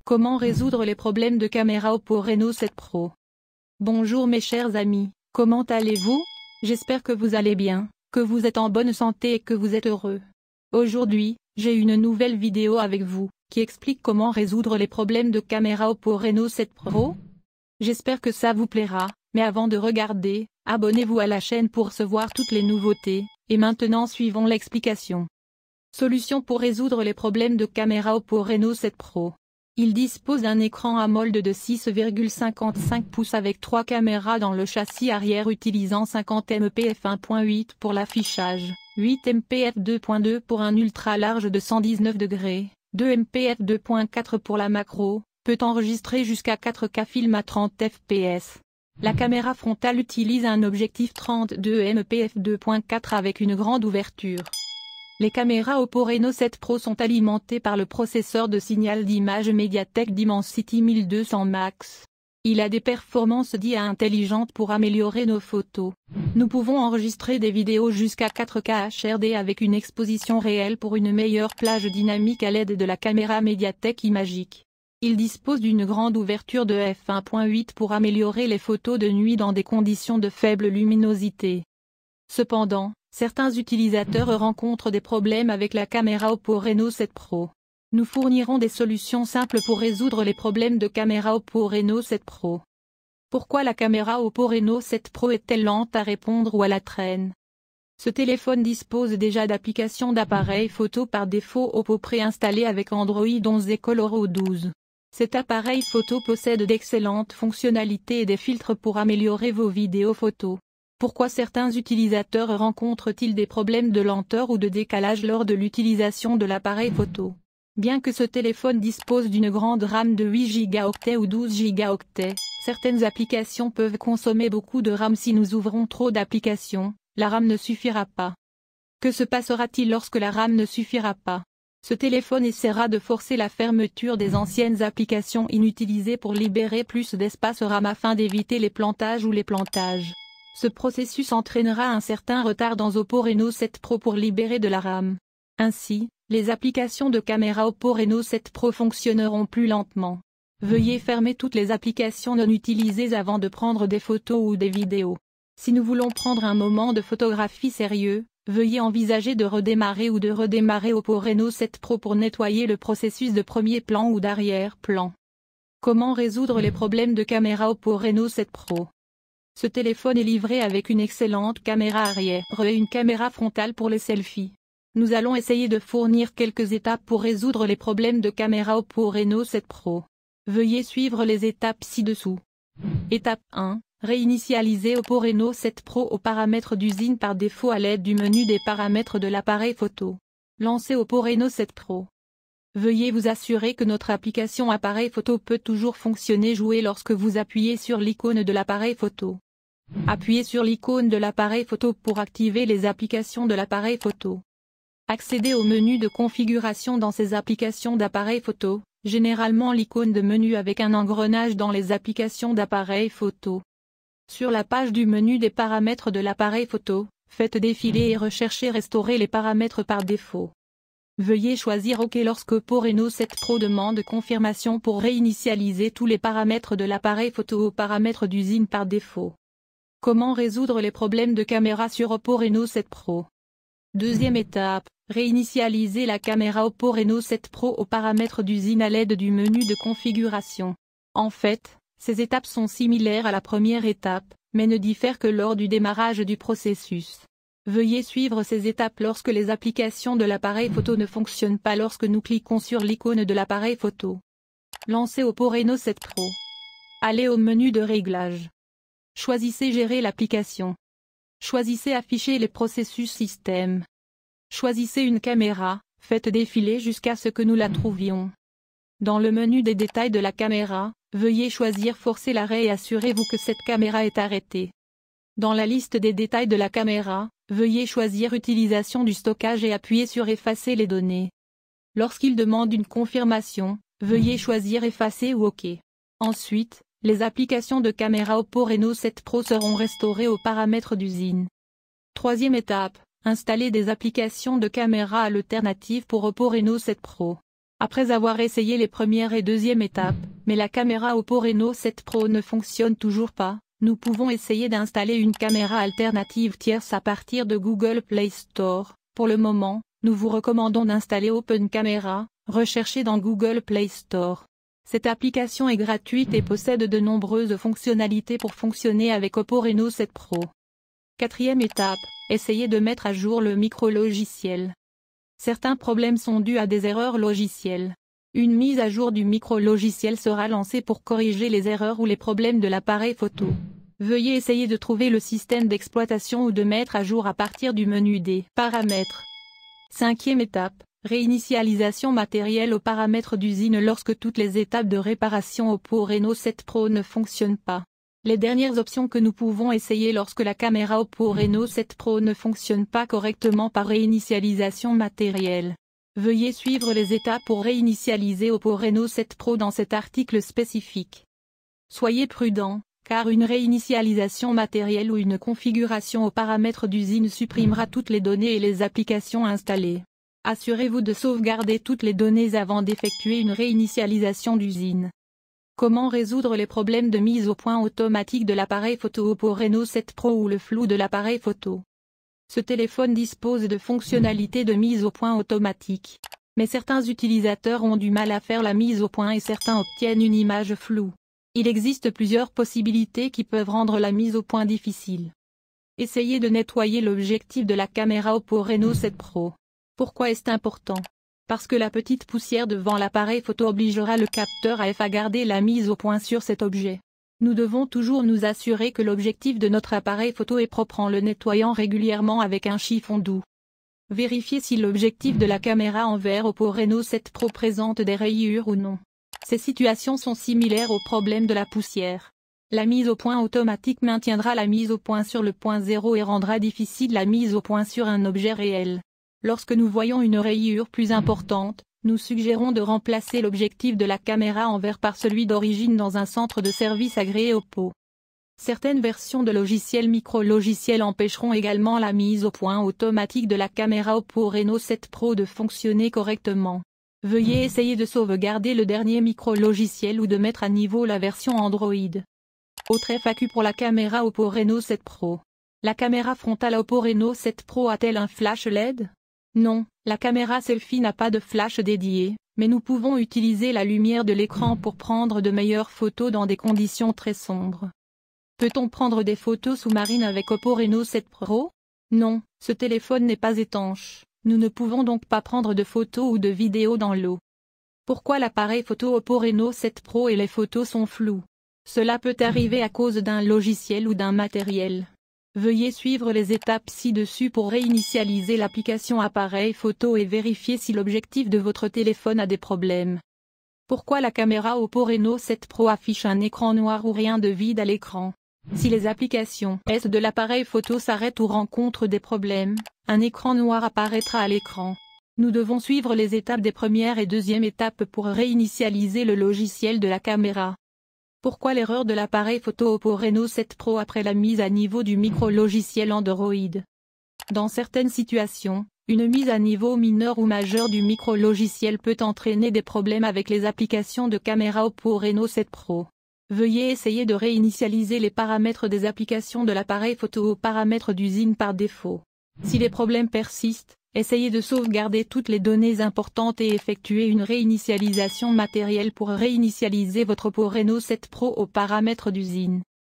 Comment résoudre les problèmes de caméra Oppo Reno 7 Pro? Bonjour mes chers amis, comment allez-vous? J'espère que vous allez bien, que vous êtes en bonne santé et que vous êtes heureux. Aujourd'hui, j'ai une nouvelle vidéo avec vous, qui explique comment résoudre les problèmes de caméra Oppo Reno 7 Pro. J'espère que ça vous plaira, mais avant de regarder, abonnez-vous à la chaîne pour recevoir toutes les nouveautés, et maintenant suivons l'explication. Solution pour résoudre les problèmes de caméra Oppo Reno 7 Pro. Il dispose d'un écran AMOLED de 6,55 pouces avec 3 caméras dans le châssis arrière utilisant 50 mpf 1.8 pour l'affichage, 8 mpf 2.2 pour un ultra large de 119 degrés, 2 mpf 2.4 pour la macro, peut enregistrer jusqu'à 4K film à 30 fps. La caméra frontale utilise un objectif 32 mpf 2.4 avec une grande ouverture. Les caméras Oppo Reno 7 Pro sont alimentées par le processeur de signal d'image MediaTek Dimensity 1200 Max. Il a des performances d'IA intelligentes pour améliorer nos photos. Nous pouvons enregistrer des vidéos jusqu'à 4K HRD avec une exposition réelle pour une meilleure plage dynamique à l'aide de la caméra MediaTek Imagic. Il dispose d'une grande ouverture de f1.8 pour améliorer les photos de nuit dans des conditions de faible luminosité. Cependant, certains utilisateurs rencontrent des problèmes avec la caméra Oppo Reno 7 Pro. Nous fournirons des solutions simples pour résoudre les problèmes de caméra Oppo Reno 7 Pro. Pourquoi la caméra Oppo Reno 7 Pro est-elle lente à répondre ou à la traîne? Ce téléphone dispose déjà d'applications d'appareil photo par défaut Oppo préinstallé avec Android 11 et Coloro 12. Cet appareil photo possède d'excellentes fonctionnalités et des filtres pour améliorer vos vidéos photos. Pourquoi certains utilisateurs rencontrent-ils des problèmes de lenteur ou de décalage lors de l'utilisation de l'appareil photo? Bien que ce téléphone dispose d'une grande RAM de 8 Go ou 12 Go, certaines applications peuvent consommer beaucoup de RAM. Si nous ouvrons trop d'applications, la RAM ne suffira pas. Que se passera-t-il lorsque la RAM ne suffira pas? Ce téléphone essaiera de forcer la fermeture des anciennes applications inutilisées pour libérer plus d'espace RAM afin d'éviter les plantages ou les plantages. Ce processus entraînera un certain retard dans Oppo Reno 7 Pro pour libérer de la RAM. Ainsi, les applications de caméra Oppo Reno 7 Pro fonctionneront plus lentement. Veuillez fermer toutes les applications non utilisées avant de prendre des photos ou des vidéos. Si nous voulons prendre un moment de photographie sérieux, veuillez envisager de redémarrer Oppo Reno 7 Pro pour nettoyer le processus de premier plan ou d'arrière-plan. Comment résoudre les problèmes de caméra Oppo Reno 7 Pro? Ce téléphone est livré avec une excellente caméra arrière et une caméra frontale pour les selfies. Nous allons essayer de fournir quelques étapes pour résoudre les problèmes de caméra Oppo Reno 7 Pro. Veuillez suivre les étapes ci-dessous. Étape 1. Réinitialiser Oppo Reno 7 Pro aux paramètres d'usine par défaut à l'aide du menu des paramètres de l'appareil photo. Lancez Oppo Reno 7 Pro. Veuillez vous assurer que notre application appareil photo peut toujours fonctionner. Jouer lorsque vous appuyez sur l'icône de l'appareil photo. Appuyez sur l'icône de l'appareil photo pour activer les applications de l'appareil photo. Accédez au menu de configuration dans ces applications d'appareil photo, généralement l'icône de menu avec un engrenage dans les applications d'appareil photo. Sur la page du menu des paramètres de l'appareil photo, faites défiler et recherchez Restaurer les paramètres par défaut. Veuillez choisir OK lorsque Oppo Reno 7 Pro demande confirmation pour réinitialiser tous les paramètres de l'appareil photo aux paramètres d'usine par défaut. Comment résoudre les problèmes de caméra sur Oppo Reno 7 Pro? Deuxième étape, réinitialiser la caméra Oppo Reno 7 Pro aux paramètres d'usine à l'aide du menu de configuration. En fait, ces étapes sont similaires à la première étape, mais ne diffèrent que lors du démarrage du processus. Veuillez suivre ces étapes lorsque les applications de l'appareil photo ne fonctionnent pas lorsque nous cliquons sur l'icône de l'appareil photo. Lancez Oppo Reno 7 Pro. Allez au menu de réglage. Choisissez Gérer l'application. Choisissez Afficher les processus système. Choisissez une caméra, faites défiler jusqu'à ce que nous la trouvions. Dans le menu des détails de la caméra, veuillez choisir Forcer l'arrêt et assurez-vous que cette caméra est arrêtée. Dans la liste des détails de la caméra, veuillez choisir Utilisation du stockage et appuyer sur Effacer les données. Lorsqu'il demande une confirmation, veuillez choisir Effacer ou OK. Ensuite, les applications de caméra Oppo Reno 7 Pro seront restaurées aux paramètres d'usine. Troisième étape, installer des applications de caméra alternatives pour Oppo Reno 7 Pro. Après avoir essayé les premières et deuxième étapes, mais la caméra Oppo Reno 7 Pro ne fonctionne toujours pas, nous pouvons essayer d'installer une caméra alternative tierce à partir de Google Play Store. Pour le moment, nous vous recommandons d'installer Open Camera, recherchez dans Google Play Store. Cette application est gratuite et possède de nombreuses fonctionnalités pour fonctionner avec Oppo Reno 7 Pro. Quatrième étape, essayez de mettre à jour le micro-logiciel. Certains problèmes sont dus à des erreurs logicielles. Une mise à jour du micro-logiciel sera lancée pour corriger les erreurs ou les problèmes de l'appareil photo. Veuillez essayer de trouver le système d'exploitation ou de mettre à jour à partir du menu des paramètres. Cinquième étape, réinitialisation matérielle aux paramètres d'usine lorsque toutes les étapes de réparation Oppo Reno 7 Pro ne fonctionnent pas. Les dernières options que nous pouvons essayer lorsque la caméra Oppo Reno 7 Pro ne fonctionne pas correctement par réinitialisation matérielle. Veuillez suivre les étapes pour réinitialiser Oppo Reno 7 Pro dans cet article spécifique. Soyez prudent, car une réinitialisation matérielle ou une configuration aux paramètres d'usine supprimera toutes les données et les applications installées. Assurez-vous de sauvegarder toutes les données avant d'effectuer une réinitialisation d'usine. Comment résoudre les problèmes de mise au point automatique de l'appareil photo Oppo Reno 7 Pro ou le flou de l'appareil photo? Ce téléphone dispose de fonctionnalités de mise au point automatique. Mais certains utilisateurs ont du mal à faire la mise au point et certains obtiennent une image floue. Il existe plusieurs possibilités qui peuvent rendre la mise au point difficile. Essayez de nettoyer l'objectif de la caméra Oppo Reno 7 Pro. Pourquoi est-ce important? Parce que la petite poussière devant l'appareil photo obligera le capteur AF à garder la mise au point sur cet objet. Nous devons toujours nous assurer que l'objectif de notre appareil photo est propre en le nettoyant régulièrement avec un chiffon doux. Vérifiez si l'objectif de la caméra en verre Oppo Reno 7 Pro présente des rayures ou non. Ces situations sont similaires au problème de la poussière. La mise au point automatique maintiendra la mise au point sur le point zéro et rendra difficile la mise au point sur un objet réel. Lorsque nous voyons une rayure plus importante, nous suggérons de remplacer l'objectif de la caméra en verre par celui d'origine dans un centre de service agréé Oppo. Certaines versions de logiciels micro-logiciels empêcheront également la mise au point automatique de la caméra Oppo Reno 7 Pro de fonctionner correctement. Veuillez essayer de sauvegarder le dernier micro-logiciel ou de mettre à niveau la version Android. Autre FAQ pour la caméra Oppo Reno 7 Pro. La caméra frontale Oppo Reno 7 Pro a-t-elle un flash LED? Non, la caméra selfie n'a pas de flash dédié, mais nous pouvons utiliser la lumière de l'écran pour prendre de meilleures photos dans des conditions très sombres. Peut-on prendre des photos sous-marines avec Oppo Reno 7 Pro? Non, ce téléphone n'est pas étanche, nous ne pouvons donc pas prendre de photos ou de vidéos dans l'eau. Pourquoi l'appareil photo Oppo Reno 7 Pro et les photos sont floues? Cela peut arriver à cause d'un logiciel ou d'un matériel. Veuillez suivre les étapes ci-dessus pour réinitialiser l'application appareil photo et vérifier si l'objectif de votre téléphone a des problèmes. Pourquoi la caméra Oppo Reno 7 Pro affiche un écran noir ou rien de vide à l'écran? Si les applications S de l'appareil photo s'arrêtent ou rencontrent des problèmes, un écran noir apparaîtra à l'écran. Nous devons suivre les étapes des premières et deuxième étapes pour réinitialiser le logiciel de la caméra. Pourquoi l'erreur de l'appareil photo Oppo Reno 7 Pro après la mise à niveau du micro-logiciel Android? Dans certaines situations, une mise à niveau mineure ou majeure du micro-logiciel peut entraîner des problèmes avec les applications de caméra Oppo Reno 7 Pro. Veuillez essayer de réinitialiser les paramètres des applications de l'appareil photo aux paramètres d'usine par défaut. Si les problèmes persistent, essayez de sauvegarder toutes les données importantes et effectuer une réinitialisation matérielle pour réinitialiser votre Oppo Reno 7 Pro aux paramètres d'usine.